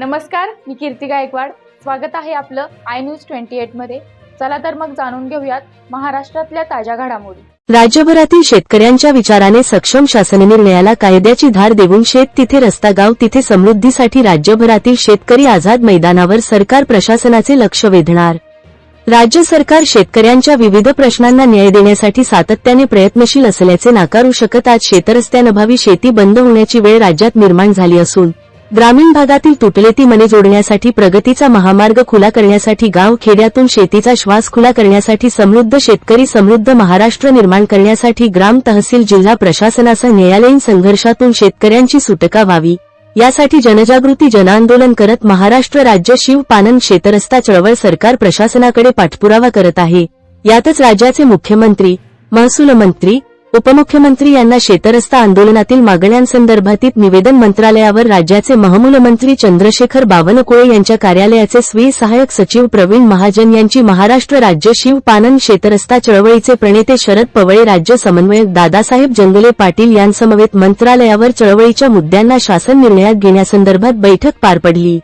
नमस्कार, मी कीर्ती गायकवाड. स्वागत आहे आपलं आय न्यूज 28 मध्ये. चला तर मग जाणून घेऊयात महाराष्ट्रातल्या ताज्या घडामोडी. राज्यभरातील शेतकऱ्यांच्या विचाराने सक्षम शासन निर्णयाला कायद्याची धार देऊन शेत तिथे रस्ता गाव तिथे समृद्धीसाठी राज्यभरातील शेतकरी आझाद मैदानावर सरकार प्रशासनाचे लक्ष वेधणार. राज्य सरकार शेतकऱ्यांच्या विविध प्रश्नांना न्याय देण्यासाठी सातत्याने प्रयत्नशील असल्याचे नाकारू शकत आज शेतरस्त्यांअभावी शेती बंद होण्याची वेळ राज्यात निर्माण झाली असून ग्रामीण भागातील तुटलेती मने जोडण्यासाठी प्रगतीचा महामार्ग खुला करण्यासाठी गाव खेड्यातून शेतीचा श्वास खुला करण्यासाठी समृद्ध शेतकरी समृद्ध महाराष्ट्र निर्माण करण्यासाठी ग्राम तहसील जिल्हा प्रशासनासह न्यायालयीन संघर्षातून शेतकऱ्यांची सुटका व्हावी यासाठी जनजागृती जनआंदोलन करत महाराष्ट्र राज्य शिव पानन शेतरस्ता चळवळ सरकार प्रशासनाकडे पाठपुरावा करत आहे. यातच राज्याचे मुख्यमंत्री, महसूल मंत्री, उपमुख्यमंत्री यांना शेतरस्ता आंदोलनातील मागण्यांसंदर्भातील निवेदन मंत्रालयावर राज्याचे महसूल मंत्री चंद्रशेखर बावनकुळे यांच्या कार्यालयाचे स्वीय सहाय्यक सचिव प्रवीण महाजन यांची महाराष्ट्र राज्य शिव पानन शेतरस्ता चळवळीचे प्रणेते शरद पवळे राज्य समन्वयक दादासाहेब जंगले पाटील यांसमवेत मंत्रालयावर चळवळीच्या मुद्द्यांना शासन निर्णयात घेण्यासंदर्भात बैठक पार पडली.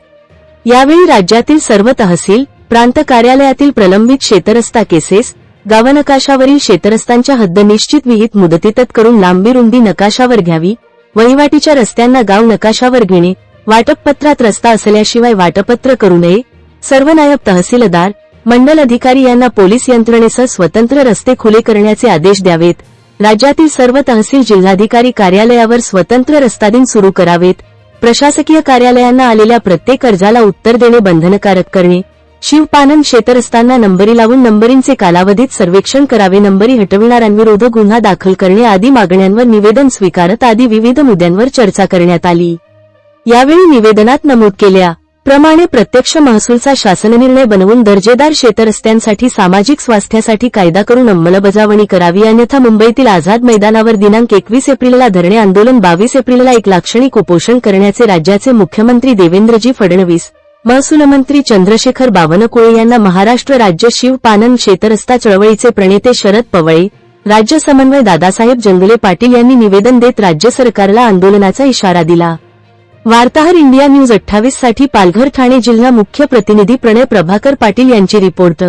यावेळी राज्यातील सर्व तहसील, प्रांत कार्यालयातील प्रलंबित शेतरस्ता केसेस, गावनकाशावरील शेतरस्त्यांच्या हद्द निश्चित विहित मुदतीत करून लांबी रुंदी नकाशावर घ्यावी, वहिवाटीच्या रस्त्यांना गाव नकाशावर घेणे, वाटपपत्रात रस्ता असल्याशिवाय वाटपत्र करू नये, सर्व नायब तहसीलदार, मंडल अधिकारी यांना पोलीस यंत्रणेसह स्वतंत्र रस्ते खुले करण्याचे आदेश द्यावेत. राज्यातील सर्व तहसील जिल्हाधिकारी कार्यालयावर स्वतंत्र रस्ता दिन सुरू करावेत. प्रशासकीय कार्यालयांना आलेल्या प्रत्येक अर्जाला उत्तर देणे बंधनकारक करणे, शिवपानन शेतरस्त्यांना नंबरी लावून नंबरींचे कालावधीत सर्वेक्षण करावे, नंबरी हटविणाऱ्यांविरोधात गुन्हा दाखल करणे आदी मागण्यांवर निवेदन स्वीकारत आदी विविध मुद्द्यांवर चर्चा करण्यात आली. यावेळी निवेदनात नमूद केल्याप्रमाणे प्रत्यक्ष महसूलचा शासन निर्णय बनवून दर्जेदार शेतरस्त्यांसाठी सामाजिक स्वास्थ्यासाठी कायदा करून अंमलबजावणी करावी, अन्यथा मुंबईतील आझाद मैदानावर दिनांक 21 एप्रिलला धरणे आंदोलन, 22 एप्रिलला एक लाक्षणिक उपोषण करण्याचे राज्याचे मुख्यमंत्री देवेंद्रजी फडणवीस, महसूल मंत्री चंद्रशेखर बावनकुळे यांना महाराष्ट्र राज्य शिव पानन शेतरस्ता चळवळीचे प्रणेते शरद पवळे, राज्य समन्वय दादासाहेब जंगले पाटील यांनी निवेदन देत राज्य सरकारला आंदोलनाचा इशारा दिला. वार्ताहर इंडिया न्यूज 28 साठी पालघर ठाणे जिल्हा मुख्य प्रतिनिधी प्रणय प्रभाकर पाटील यांची रिपोर्ट.